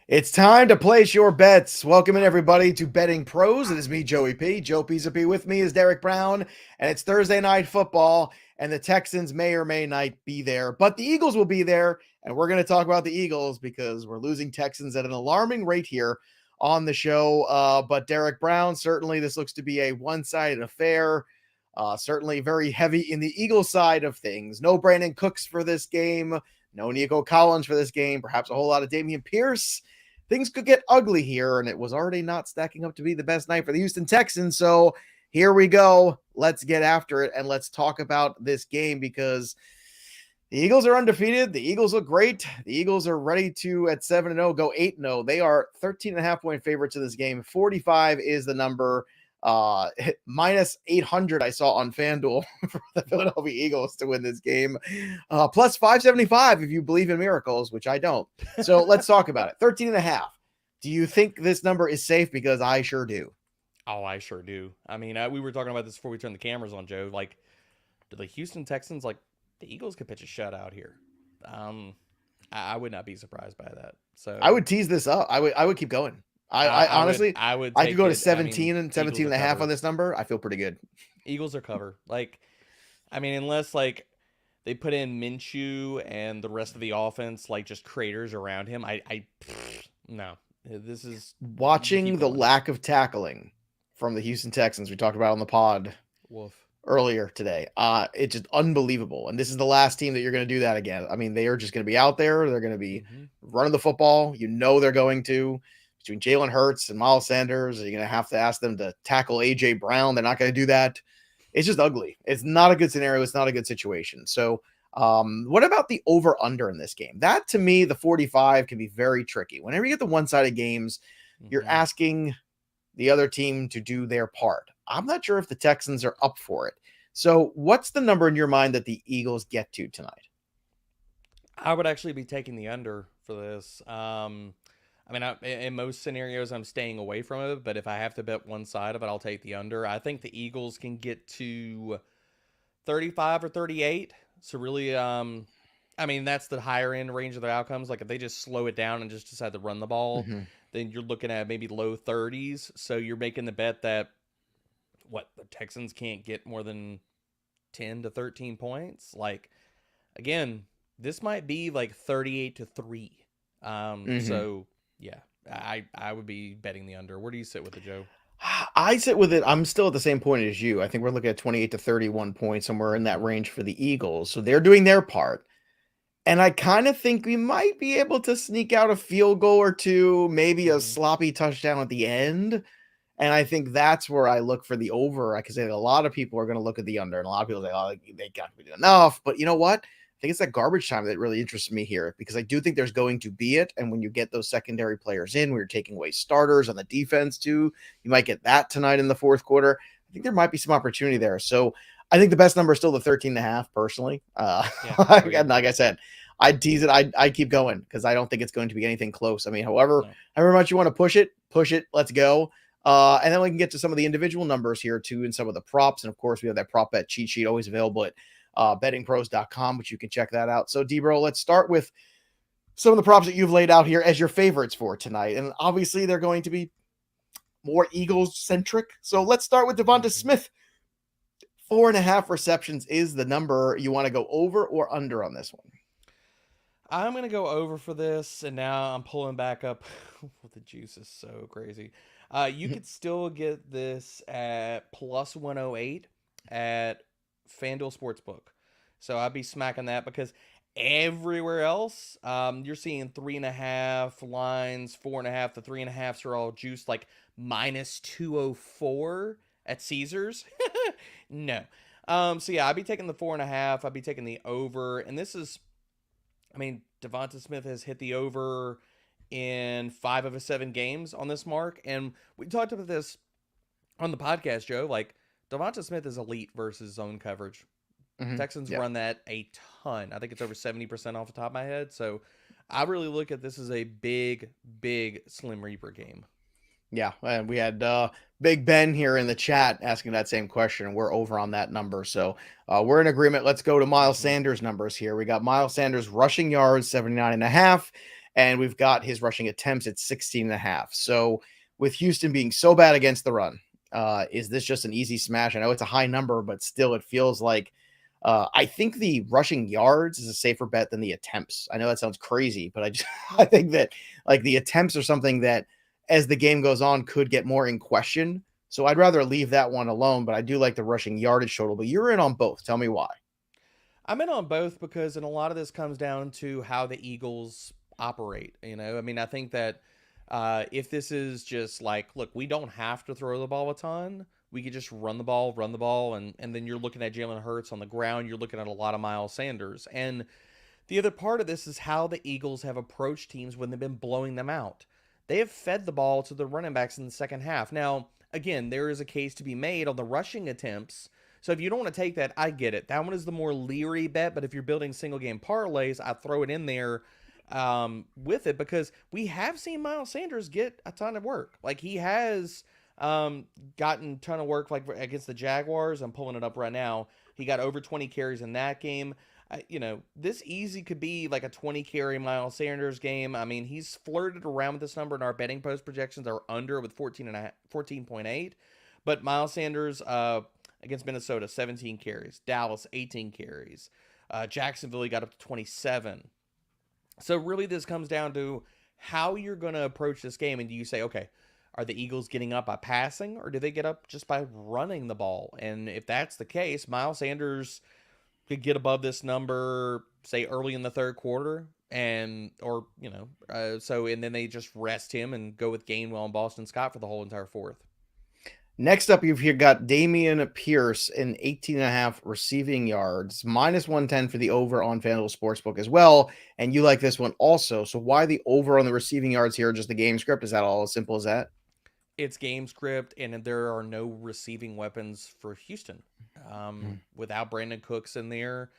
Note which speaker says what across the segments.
Speaker 1: It's time to place your bets. Welcome in everybody to Betting Pros. It is me, Joey P. Joe P. With me is Derek Brown, and it's Thursday night football, and the Texans may or may not be there, but the Eagles will be there, and we're going to talk about the Eagles because we're losing Texans at an alarming rate here on the show. But Derek Brown, certainly this looks to be a one-sided affair. Certainly very heavy in the Eagles side of things. No Brandon Cooks for this game. No Nico Collins for this game. Perhaps a whole lot of Dameon Pierce. Things could get ugly here, and it was already not stacking up to be the best night for the Houston Texans. So here we go. Let's get after it, and let's talk about this game because the Eagles are undefeated. The Eagles look great. The Eagles are ready to, at 7-0, go 8-0. They are 13.5-point favorites in this game. 45 is the number. Minus 800 I saw on FanDuel for the Philadelphia Eagles to win this game. Plus 575 if you believe in miracles, which I don't. So let's talk about it. 13.5. Do you think this number is safe? Because I sure do.
Speaker 2: Oh, I sure do. I mean, we were talking about this before we turned the cameras on, Joe. Like, do the Houston Texans, the Eagles could pitch a shutout here. I would not be surprised by that. So
Speaker 1: I would tease this up. I would keep going. I honestly,
Speaker 2: I would
Speaker 1: I could go to
Speaker 2: it.
Speaker 1: 17 and
Speaker 2: Eagles
Speaker 1: 17 and a
Speaker 2: are
Speaker 1: half
Speaker 2: cover.
Speaker 1: on this number. I feel pretty good.
Speaker 2: Eagles are cover. Unless they put in Minshew and the rest of the offense, just craters around him. No. This is
Speaker 1: Watching the lack of tackling from the Houston Texans we talked about on the pod earlier today. It's just unbelievable. And this is the last team that you're going to do that again. I mean, they are just going to be out there. They're going to be running the football. They're going to. Between Jalen Hurts and Miles Sanders, you're going to have to ask them to tackle A.J. Brown. They're not going to do that. It's just ugly. It's not a good scenario. It's not a good situation. So what about the over-under in this game? That, to me, the 45 can be very tricky. Whenever you get the one-sided games, you're asking the other team to do their part. I'm not sure if the Texans are up for it. So what's the number in your mind that the Eagles get to tonight?
Speaker 2: I would actually be taking the under for this. In most scenarios, I'm staying away from it, but if I have to bet one side of it, I'll take the under. I think the Eagles can get to 35 or 38. So really, that's the higher end range of their outcomes. If they just slow it down and just decide to run the ball, then you're looking at maybe low 30s. So you're making the bet that the Texans can't get more than 10 to 13 points. Again, this might be 38-3. So yeah, I would be betting the under. Where do you sit with it, Joe?
Speaker 1: I sit with it. I'm still at the same point as you. I think we're looking at 28 to 31 points, somewhere in that range for the Eagles. So they're doing their part. And I kind of think we might be able to sneak out a field goal or two, maybe a sloppy touchdown at the end. And I think that's where I look for the over. I can say that a lot of people are going to look at the under, and a lot of people say, oh, they got to be doing enough. But you know what? I think it's that garbage time that really interests me here because I do think there's going to be it. And when you get those secondary players in, where you're taking away starters on the defense too, you might get that tonight in the fourth quarter. I think there might be some opportunity there. So I think the best number is still the 13.5 personally. Like I said, I'd tease it. I'd keep going because I don't think it's going to be anything close. I mean, however much you want to push it, let's go. And then we can get to some of the individual numbers here too and some of the props. And of course, we have that prop bet cheat sheet always available at bettingpros.com, which you can check that out. So D-Bro, let's start with some of the props that you've laid out here as your favorites for tonight. And obviously they're going to be more Eagles centric. So let's start with Devonta Smith. 4.5 receptions is the number. You want to go over or under on this one?
Speaker 2: I'm going to go over for this. And now I'm pulling back up. The juice is so crazy. You could still get this at plus 108 at FanDuel Sportsbook. So I'd be smacking that because everywhere else, you're seeing 3.5 lines, 4.5. The 3.5s are all juiced minus 204 at Caesars. No. So yeah, I'd be taking the 4.5. I'd be taking the over. And this is, Devonta Smith has hit the over in 5 of his 7 games on this mark. And we talked about this on the podcast, Joe. Devonta Smith is elite versus zone coverage. Texans run that a ton. I think it's over 70% off the top of my head. So I really look at this as a big, big Slim Reaper game.
Speaker 1: Yeah, and we had Big Ben here in the chat asking that same question. We're over on that number. So we're in agreement. Let's go to Miles Sanders numbers here. We got Miles Sanders rushing yards, 79.5, and we've got his rushing attempts at 16.5. So with Houston being so bad against the run, is this just an easy smash? I know it's a high number, but still it feels like I think the rushing yards is a safer bet than the attempts. I know that sounds crazy, but I just I think that like the attempts are something that as the game goes on could get more in question. So I'd rather leave that one alone, but I do like the rushing yardage total. But you're in on both. Tell me why.
Speaker 2: I'm in on both because, and a lot of this comes down to how the Eagles operate. I mean, I think that if this is just like, look, we don't have to throw the ball a ton. We could just run the ball, and then you're looking at Jalen Hurts on the ground. You're looking at a lot of Miles Sanders. And the other part of this is how the Eagles have approached teams when they've been blowing them out. They have fed the ball to the running backs in the second half. Now, again, there is a case to be made on the rushing attempts. So if you don't want to take that, I get it. That one is the more leery bet, but if you're building single game parlays, I throw it in there with it because we have seen Miles Sanders get a ton of work. Like he has gotten a ton of work like against the Jaguars. I'm pulling it up right now. He got over 20 carries in that game. This easy could be like a 20 carry Miles Sanders game. I mean, he's flirted around with this number in our betting post projections are under with 14.8. But Miles Sanders against Minnesota, 17 carries. Dallas, 18 carries. Jacksonville, he got up to 27. So really this comes down to how you're going to approach this game. And do you say, okay, are the Eagles getting up by passing or do they get up just by running the ball? And if that's the case, Miles Sanders could get above this number, say early in the third quarter, and and then they just rest him and go with Gainwell and Boston Scott for the whole entire fourth.
Speaker 1: Next up, you've here got Dameon Pierce in 18.5 receiving yards, minus 110 for the over on FanDuel Sportsbook as well. And you like this one also. So why the over on the receiving yards here? Just the game script? Is that all as simple as that?
Speaker 2: It's game script, and there are no receiving weapons for Houston. Without Brandon Cooks in there,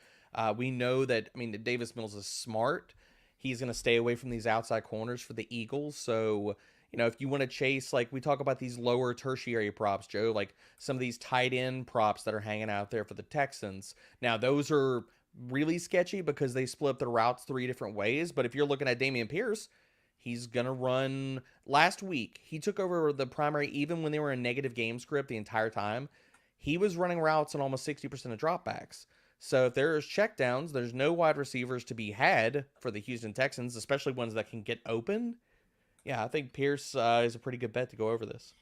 Speaker 2: we know that, I mean, Davis Mills is smart. He's going to stay away from these outside corners for the Eagles. So, if you want to chase, like we talk about these lower tertiary props, Joe, like some of these tight end props that are hanging out there for the Texans. Now, those are really sketchy because they split up their routes 3 different ways. But if you're looking at Dameon Pierce, he's going to run. Last week, he took over the primary even when they were in negative game script the entire time. He was running routes on almost 60% of dropbacks. So if there's checkdowns, there's no wide receivers to be had for the Houston Texans, especially ones that can get open. Yeah, I think Pierce is a pretty good bet to go over this.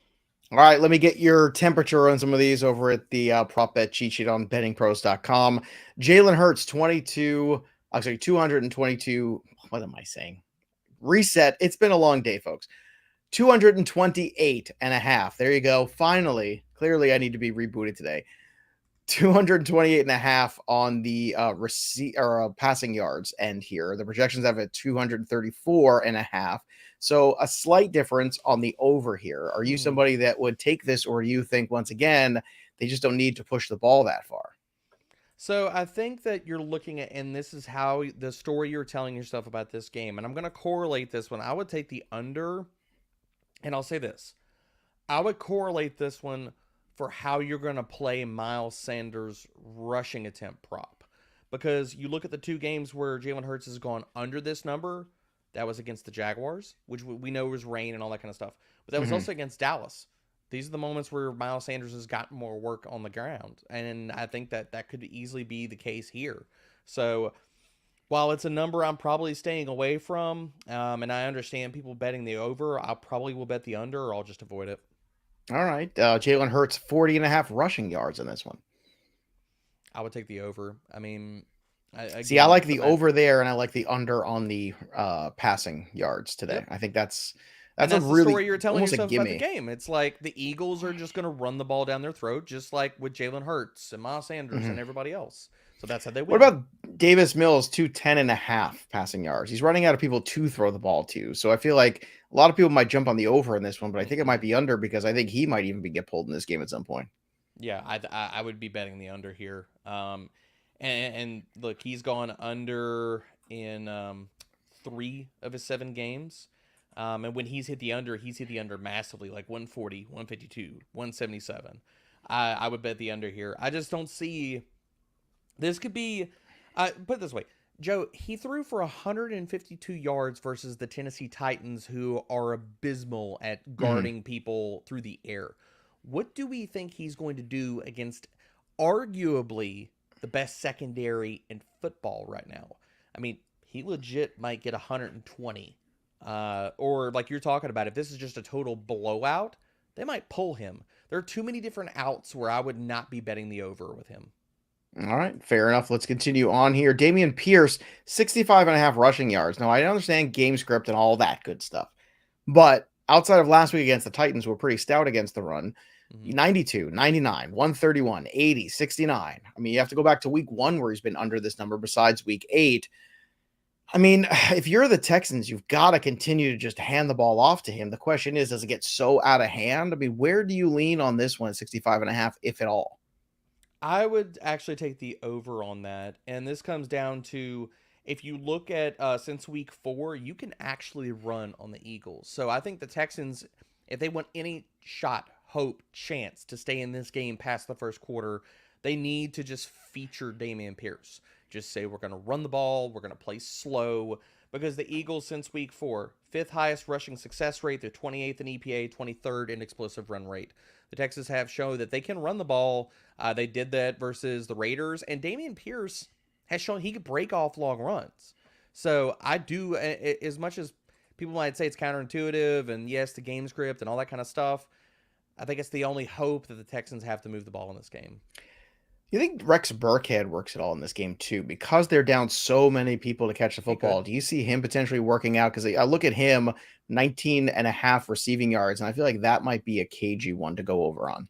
Speaker 1: All right, let me get your temperature on some of these over at the prop bet cheat sheet on bettingpros.com. Jalen Hurts, 222. What am I saying? Reset. It's been a long day, folks. 228.5. There you go. Finally, clearly I need to be rebooted today. 228.5 on the passing yards end here. The projections have it 234.5. So a slight difference on the over here. Are you somebody that would take this, or do you think once again they just don't need to push the ball that far?
Speaker 2: So I think that you're looking at, and this is how the story you're telling yourself about this game, and I'm going to correlate this one. I would take the under, and I'll say this. I would correlate this one for how you're going to play Miles Sanders' rushing attempt prop. Because you look at the 2 games where Jalen Hurts has gone under this number. That was against the Jaguars, which we know was rain and all that kind of stuff. But that was also against Dallas. These are the moments where Miles Sanders has gotten more work on the ground. And I think that could easily be the case here. So while it's a number I'm probably staying away from, and I understand people betting the over, I probably will bet the under, or I'll just avoid it.
Speaker 1: All right. Jalen Hurts, 40.5 rushing yards in this one.
Speaker 2: I would take the over. I mean,
Speaker 1: I like the over there, and I like the under on the passing yards today.
Speaker 2: Yep.
Speaker 1: I think that's
Speaker 2: the
Speaker 1: really
Speaker 2: story you're telling yourself about the
Speaker 1: gimme.
Speaker 2: game. It's like the Eagles are just going to run the ball down their throat, just like with Jalen Hurts and Miles Sanders and everybody else. So that's how they win.
Speaker 1: What about Davis Mills, 210.5 passing yards? He's running out of people to throw the ball to. So I feel like a lot of people might jump on the over in this one, but I think it might be under because I think he might even get pulled in this game at some point.
Speaker 2: Yeah, I would be betting the under here. And look, he's gone under in 3 of his 7 games. And when he's hit the under massively, like 140, 152, 177. I would bet the under here. I just don't see. This could be, put it this way. Joe, he threw for 152 yards versus the Tennessee Titans, who are abysmal at
Speaker 1: Mhm.
Speaker 2: guarding people through the air. What do we think he's going to do against arguably the best secondary in football right now? I mean, he legit might get 120. Or, like you're talking about, if this is just a total blowout, they might pull him. There are too many different outs where I would not be betting the over with him.
Speaker 1: All right, fair enough. Let's continue on here. Damian Pierce, 65.5 rushing yards. Now, I understand game script and all that good stuff, but outside of last week against the Titans, who were pretty stout against the run.
Speaker 2: Mhm.
Speaker 1: 92, 99, 131, 80, 69. I mean, you have to go back to week 1 where he's been under this number besides week 8. I mean, if you're the Texans, you've got to continue to just hand the ball off to him. The question is, does it get so out of hand? I mean, where do you lean on this one, 65.5, if at all?
Speaker 2: I would actually take the over on that. And this comes down to, if you look at since week 4, you can actually run on the Eagles. So I think the Texans, if they want any shot, hope, chance to stay in this game past the first quarter, they need to just feature Damian Pierce. Just say, we're going to run the ball, we're going to play slow. Because the Eagles, since week 4, fifth highest rushing success rate, they're 28th in EPA, 23rd in explosive run rate. The Texans have shown that they can run the ball. They did that versus the Raiders, and Damian Pierce has shown he could break off long runs. So I do, as much as people might say it's counterintuitive, and yes, the game script and all that kind of stuff, I think it's the only hope that the Texans have to move the ball in this game.
Speaker 1: You think Rex Burkhead works at all in this game too? Because they're down so many people to catch the
Speaker 2: He
Speaker 1: football,
Speaker 2: could.
Speaker 1: do you see him potentially working out? Because I look at him, 19 and a half receiving yards, and I feel like that might be a cagey one to go over on.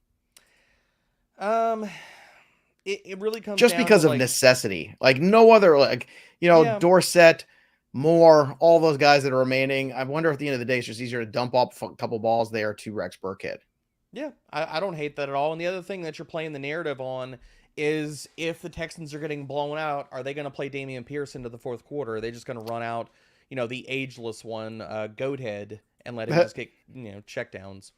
Speaker 2: Um, it really comes
Speaker 1: Just
Speaker 2: down to
Speaker 1: because of
Speaker 2: like,
Speaker 1: necessity. Like no other, like,
Speaker 2: yeah,
Speaker 1: Dorsett, Moore, all those guys that are remaining. I wonder if at the end of the day, it's just easier to dump off a couple balls there to Rex Burkhead.
Speaker 2: yeah, I don't hate that at all. And the other thing that you're playing the narrative on is, if the Texans are getting blown out, are they going to play Damian Pierce into the fourth quarter? Are they just going to run out, the ageless one, Goathead, and let him just get, checkdowns?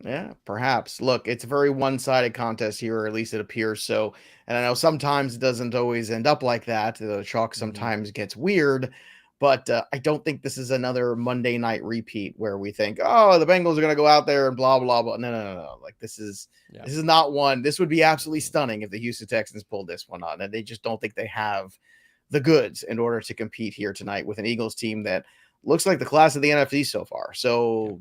Speaker 1: Yeah, perhaps. Look, it's a very one-sided contest here, or at least it appears so. And I know sometimes it doesn't always end up like that. The chalk
Speaker 2: Hmm.
Speaker 1: sometimes gets weird, but I don't think this is another Monday night repeat where we think, oh, the Bengals are going to go out there and blah blah blah. No, no, no, no. Like
Speaker 2: Yeah.
Speaker 1: this is not one. This would be absolutely stunning if the Houston Texans pulled this one on, and they just don't think they have the goods in order to compete here tonight with an Eagles team that looks like the class of the NFC so far.
Speaker 2: Yeah.
Speaker 1: So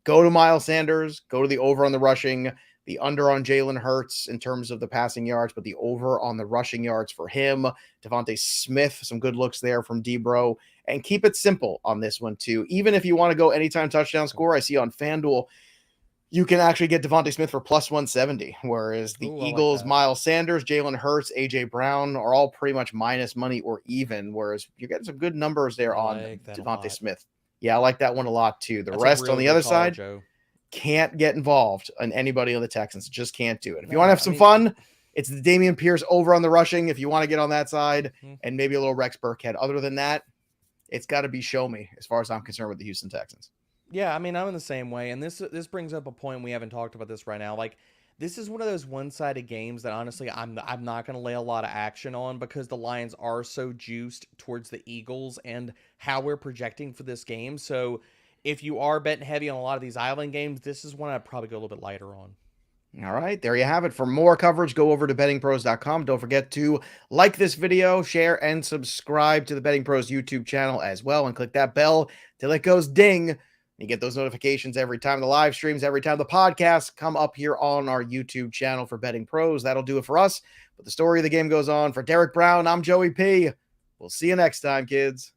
Speaker 1: go to Miles Sanders, go to the over on the rushing, the under on Jalen Hurts in terms of the passing yards, but the over on the rushing yards for him. Devontae Smith, some good looks there from Debro, and keep it simple on this one too. Even if you want to go anytime touchdown score, I see on FanDuel you can actually get Devontae Smith for plus 170, whereas the
Speaker 2: Ooh, I like
Speaker 1: Eagles,
Speaker 2: that.
Speaker 1: Miles Sanders, Jalen Hurts, AJ Brown are all pretty much minus money or even, whereas you're getting some good numbers there
Speaker 2: I
Speaker 1: on
Speaker 2: like that a
Speaker 1: Devontae
Speaker 2: lot.
Speaker 1: Smith. Yeah, I like that one a lot too. The
Speaker 2: That's a
Speaker 1: rest on
Speaker 2: real
Speaker 1: the
Speaker 2: good
Speaker 1: other
Speaker 2: call,
Speaker 1: side
Speaker 2: Joe.
Speaker 1: can't get involved in anybody on the Texans. Just can't do it. If you want to
Speaker 2: No,
Speaker 1: have
Speaker 2: I
Speaker 1: some
Speaker 2: mean,
Speaker 1: fun, it's the Damian Pierce over on the rushing. If you want to get on that side,
Speaker 2: mhm.
Speaker 1: and maybe a little Rex Burkhead. Other than that, it's got to be show me as far as I'm concerned with the Houston Texans.
Speaker 2: Yeah, I mean, I'm in the same way, and this brings up a point. We haven't talked about this right now. Like, this is one of those one-sided games that honestly I'm not going to lay a lot of action on, because the Lions are so juiced towards the Eagles and how we're projecting for this game. So if you are betting heavy on a lot of these island games, this is one I'd probably go a little bit lighter on.
Speaker 1: All right, there you have it. For more coverage, go over to bettingpros.com. Don't forget to like this video, share, and subscribe to the Betting Pros YouTube channel as well, and click that bell till it goes ding. You get those notifications every time the live streams, every time the podcasts come up here on our YouTube channel for Betting Pros. That'll do it for us. But the story of the game goes on. For Derek Brown, I'm Joey P. We'll see you next time, kids.